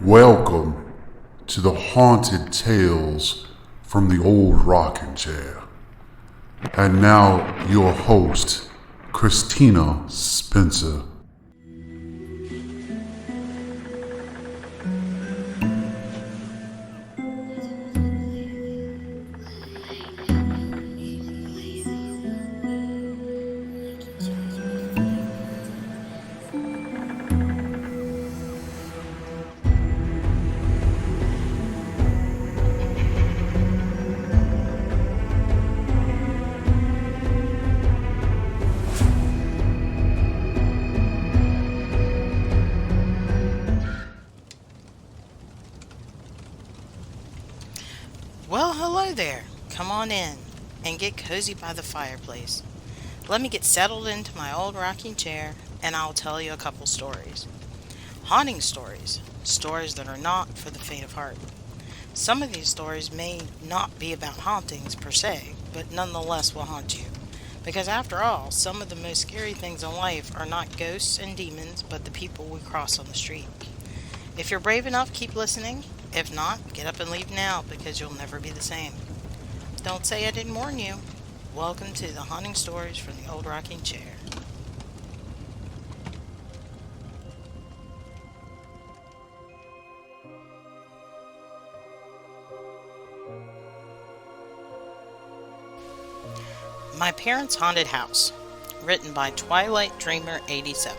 Welcome to the haunted tales from the old rocking chair. And now your host, Christina Spencer. Well, hello there. Come on in and get cozy by the fireplace. Let me get settled into my old rocking chair and I'll tell you a couple stories. Haunting stories. Stories that are not for the faint of heart. Some of these stories may not be about hauntings per se, but nonetheless will haunt you. Because after all, some of the most scary things in life are not ghosts and demons, but the people we cross on the street. If you're brave enough, keep listening. If not, get up and leave now because you'll never be the same. Don't say I didn't warn you. Welcome to the haunting stories from the old rocking chair. My Parents' Haunted House, written by Twilight Dreamer 87.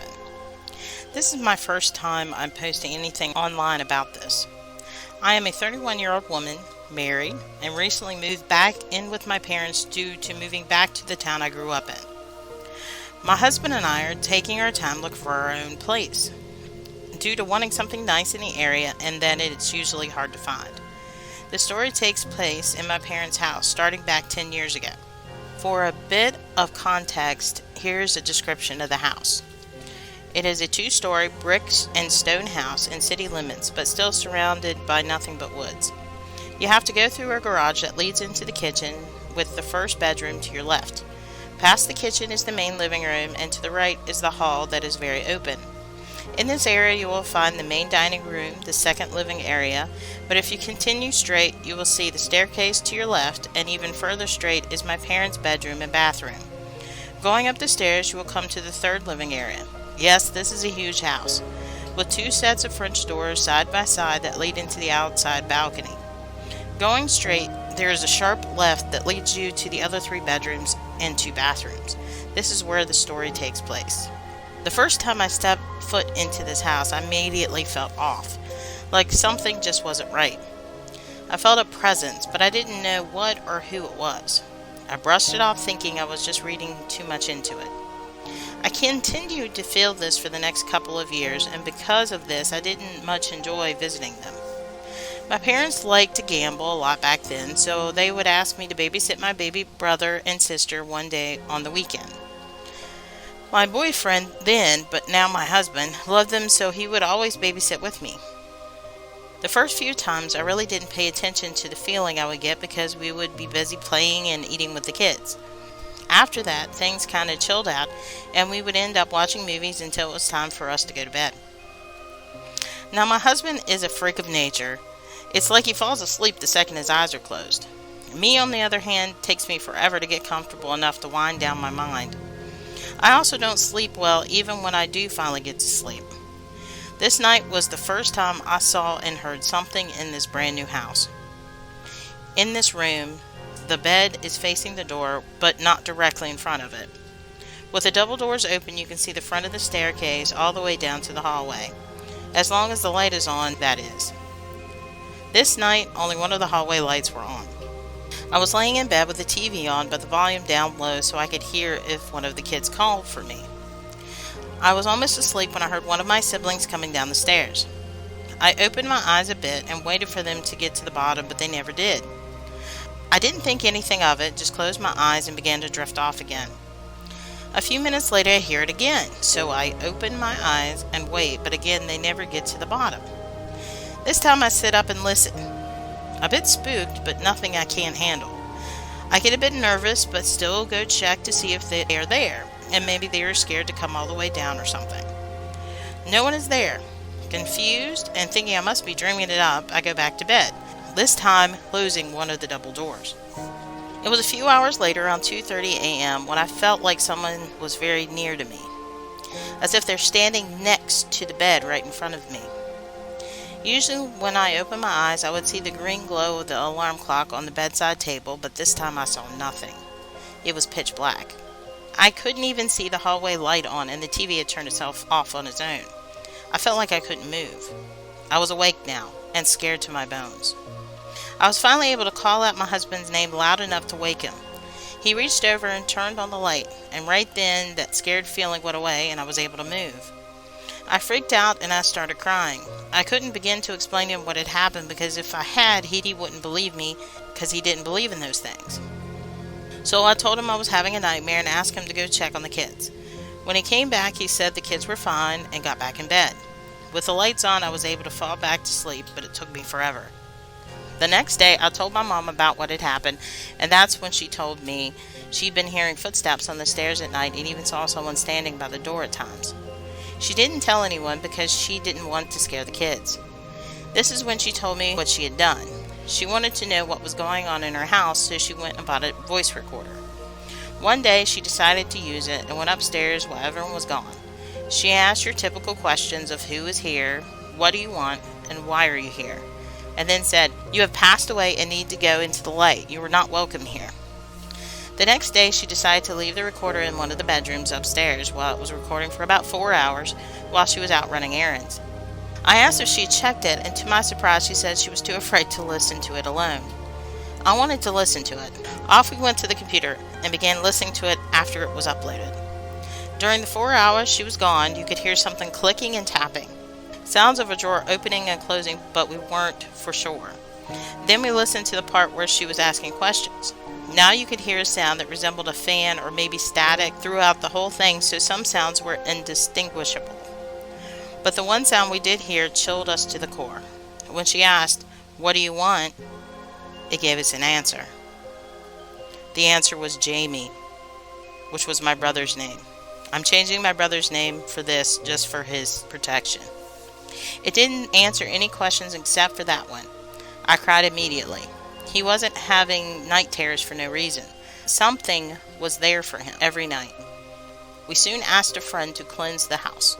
This is my first time I'm posting anything online about this. I am a 31-year-old woman, married, and recently moved back in with my parents due to moving back to the town I grew up in. My husband and I are taking our time looking for our own place, due to wanting something nice in the area and that it's usually hard to find. The story takes place in my parents' house starting back 10 years ago. For a bit of context, here's a description of the house. It is a 2-story brick and stone house in city limits, but still surrounded by nothing but woods. You have to go through a garage that leads into the kitchen, with the first bedroom to your left. Past the kitchen is the main living room, and to the right is the hall that is very open. In this area you will find the main dining room, the second living area, but if you continue straight you will see the staircase to your left, and even further straight is my parents' bedroom and bathroom. Going up the stairs you will come to the third living area. Yes, this is a huge house, with 2 sets of French doors side by side that lead into the outside balcony. Going straight, there is a sharp left that leads you to the other 3 bedrooms and 2 bathrooms. This is where the story takes place. The first time I stepped foot into this house, I immediately felt off, like something just wasn't right. I felt a presence, but I didn't know what or who it was. I brushed it off thinking I was just reading too much into it. I continued to feel this for the next couple of years, and because of this, I didn't much enjoy visiting them. My parents liked to gamble a lot back then, so they would ask me to babysit my baby brother and sister one day on the weekend. My boyfriend then, but now my husband, loved them, so he would always babysit with me. The first few times I really didn't pay attention to the feeling I would get because we would be busy playing and eating with the kids. After that, things kind of chilled out, and we would end up watching movies until it was time for us to go to bed. Now, my husband is a freak of nature. It's like he falls asleep the second his eyes are closed. Me, on the other hand, takes me forever to get comfortable enough to wind down my mind. I also don't sleep well even when I do finally get to sleep. This night was the first time I saw and heard something in this brand new house. In this room, the bed is facing the door, but not directly in front of it. With the double doors open, you can see the front of the staircase all the way down to the hallway. As long as the light is on, that is. This night, only one of the hallway lights were on. I was laying in bed with the TV on, but the volume down low so I could hear if one of the kids called for me. I was almost asleep when I heard one of my siblings coming down the stairs. I opened my eyes a bit and waited for them to get to the bottom, but they never did. I didn't think anything of it, just closed my eyes and began to drift off again. A few minutes later I hear it again, so I open my eyes and wait, but again they never get to the bottom. This time I sit up and listen. A bit spooked, but nothing I can't handle. I get a bit nervous, but still go check to see if they are there, and maybe they are scared to come all the way down or something. No one is there. Confused and thinking I must be dreaming it up, I go back to bed, this time closing one of the double doors. It was a few hours later, around 2:30 a.m., when I felt like someone was very near to me, as if they're standing next to the bed right in front of me. Usually when I opened my eyes, I would see the green glow of the alarm clock on the bedside table, but this time I saw nothing. It was pitch black. I couldn't even see the hallway light on, and the TV had turned itself off on its own. I felt like I couldn't move. I was awake now, and scared to my bones. I was finally able to call out my husband's name loud enough to wake him. He reached over and turned on the light, and right then that scared feeling went away and I was able to move. I freaked out and I started crying. I couldn't begin to explain to him what had happened, because if I had, he wouldn't believe me, because he didn't believe in those things. So I told him I was having a nightmare and asked him to go check on the kids. When he came back, he said the kids were fine and got back in bed. With the lights on, I was able to fall back to sleep, but it took me forever. The next day, I told my mom about what had happened, and that's when she told me she'd been hearing footsteps on the stairs at night and even saw someone standing by the door at times. She didn't tell anyone because she didn't want to scare the kids. This is when she told me what she had done. She wanted to know what was going on in her house, so she went and bought a voice recorder. One day, she decided to use it and went upstairs while everyone was gone. She asked your typical questions of who is here, what do you want, and why are you here? And then said, "You have passed away and need to go into the light. You are not welcome here." The next day, she decided to leave the recorder in one of the bedrooms upstairs while it was recording for about 4 hours while she was out running errands. I asked if she had checked it, and to my surprise, she said she was too afraid to listen to it alone. I wanted to listen to it. Off we went to the computer and began listening to it after it was uploaded. During the 4 hours she was gone, you could hear something clicking and tapping. Sounds of a drawer opening and closing, but we weren't for sure. Then we listened to the part where she was asking questions. Now you could hear a sound that resembled a fan or maybe static throughout the whole thing, so some sounds were indistinguishable. But the one sound we did hear chilled us to the core. When she asked, "What do you want?" it gave us an answer. The answer was Jamie, which was my brother's name. I'm changing my brother's name for this just for his protection. It didn't answer any questions except for that one. I cried immediately. He wasn't having night terrors for no reason. Something was there for him every night. We soon asked a friend to cleanse the house.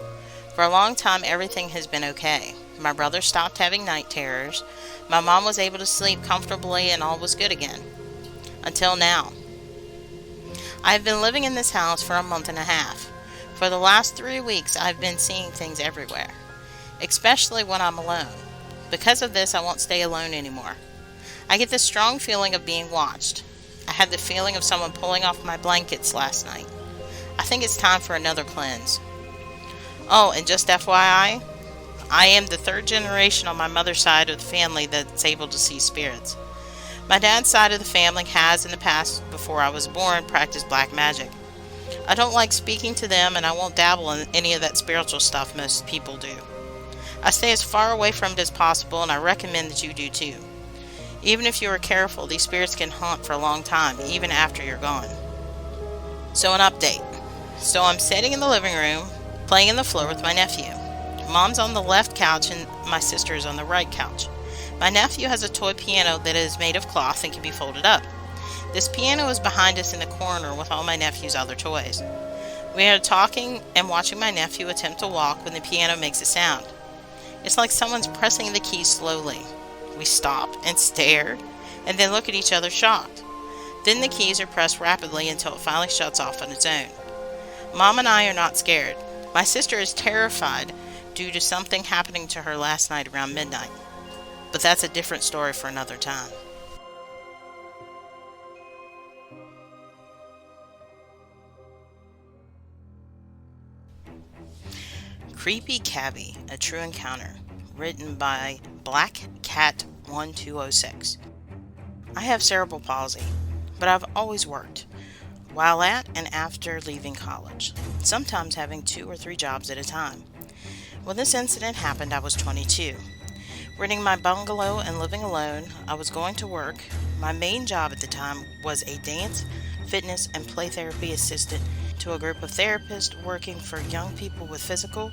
For a long time everything has been okay. My brother stopped having night terrors. My mom was able to sleep comfortably and all was good again. Until now. I have been living in this house for a month and a half. For the last 3 weeks I've been seeing things everywhere, especially when I'm alone. Because of this, I won't stay alone anymore. I get this strong feeling of being watched. I had the feeling of someone pulling off my blankets last night. I think it's time for another cleanse. Oh, and just FYI, I am the 3rd generation on my mother's side of the family that's able to see spirits. My dad's side of the family has in the past, before I was born, practiced black magic. I don't like speaking to them, and I won't dabble in any of that spiritual stuff most people do. I stay as far away from it as possible, and I recommend that you do too. Even if you are careful, these spirits can haunt for a long time, even after you're gone. So an update. So I'm sitting in the living room, playing on the floor with my nephew. Mom's on the left couch and my sister is on the right couch. My nephew has a toy piano that is made of cloth and can be folded up. This piano is behind us in the corner with all my nephew's other toys. We are talking and watching my nephew attempt to walk when the piano makes a sound. It's like someone's pressing the keys slowly. We stop and stare and then look at each other shocked. Then the keys are pressed rapidly until it finally shuts off on its own. Mom and I are not scared. My sister is terrified due to something happening to her last night around midnight. But that's a different story for another time. Creepy Cabby, A True Encounter, written by Black Cat 1206. I have cerebral palsy, but I've always worked, while at and after leaving college, sometimes having 2 or 3 jobs at a time. When this incident happened, I was 22. Renting my bungalow and living alone, I was going to work. My main job at the time was a dance, fitness, and play therapy assistant to a group of therapists working for young people with physical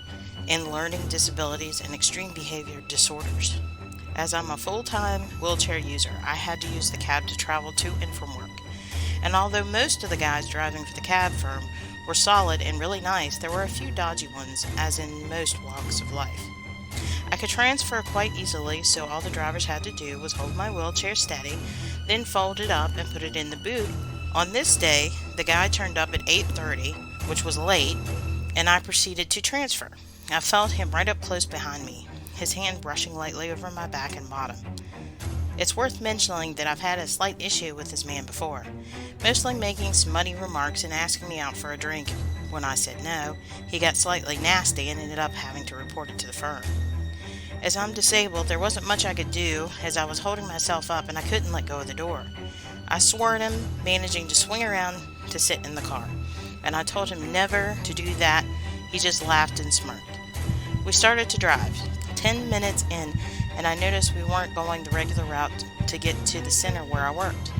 and learning disabilities and extreme behavior disorders. As I'm a full-time wheelchair user, I had to use the cab to travel to and from work. And although most of the guys driving for the cab firm were solid and really nice, there were a few dodgy ones, as in most walks of life. I could transfer quite easily, so all the drivers had to do was hold my wheelchair steady, then fold it up and put it in the boot. On this day, the guy turned up at 8:30, which was late, and I proceeded to transfer. I felt him right up close behind me, his hand brushing lightly over my back and bottom. It's worth mentioning that I've had a slight issue with this man before, mostly making smutty remarks and asking me out for a drink. When I said no, he got slightly nasty and ended up having to report it to the firm. As I'm disabled, there wasn't much I could do, as I was holding myself up and I couldn't let go of the door. I swore at him, managing to swing around to sit in the car, and I told him never to do that. He just laughed and smirked. We started to drive. 10 minutes in, and I noticed we weren't going the regular route to get to the center where I worked.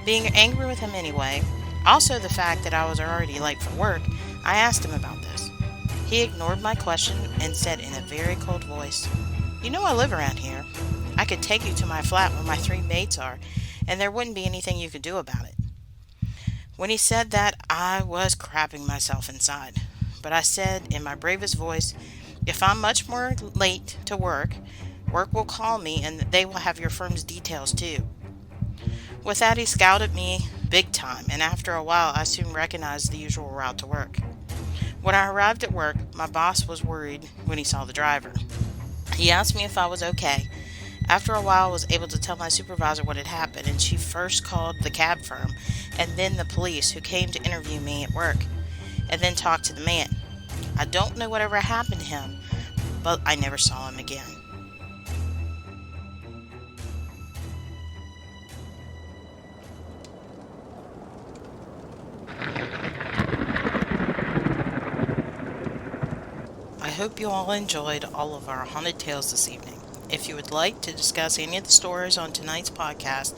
Being angry with him anyway, also the fact that I was already late for work, I asked him about this. He ignored my question and said in a very cold voice, "You know I live around here. I could take you to my flat where my 3 mates are, and there wouldn't be anything you could do about it." When he said that, I was crapping myself inside. But I said in my bravest voice, "If I'm much more late to work will call me and they will have your firm's details too." With that, he scowled at me big time, and after a while I soon recognized the usual route to work. When I arrived at work, my boss was worried when he saw the driver. He asked me if I was okay. After a while, I was able to tell my supervisor what had happened, and she first called the cab firm and then the police, who came to interview me at work and then talked to the man. I don't know whatever happened to him, but I never saw him again. I hope you all enjoyed all of our haunted tales this evening. If you would like to discuss any of the stories on tonight's podcast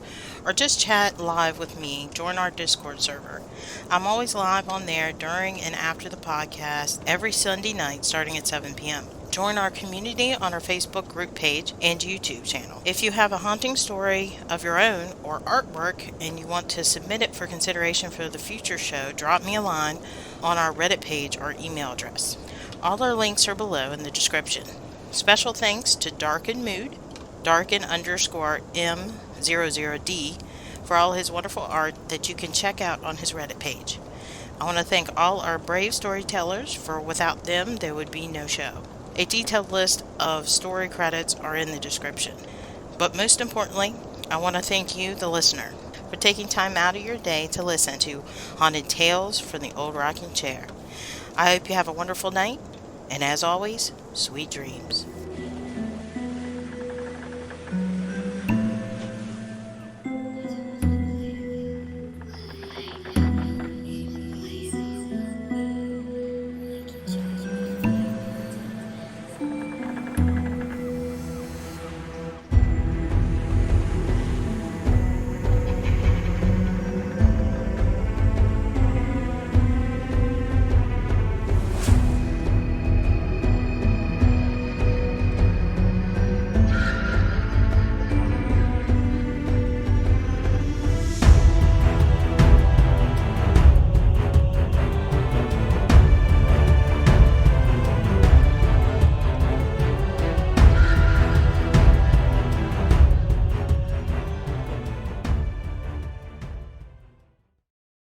or just chat live with me, join our Discord server. I'm always live on there during and after the podcast every Sunday night starting at 7 p.m. Join our community on our Facebook group page and YouTube channel. If you have a haunting story of your own or artwork and you want to submit it for consideration for the future show, drop me a line on our Reddit page or email address. All our links are below in the description. Special thanks to Darken Mood, Darken_M00D, for all his wonderful art that you can check out on his Reddit page. I want to thank all our brave storytellers, for without them there would be no show. A detailed list of story credits are in the description. But most importantly, I want to thank you, the listener, for taking time out of your day to listen to Haunted Tales from the Old Rocking Chair. I hope you have a wonderful night, and as always, sweet dreams.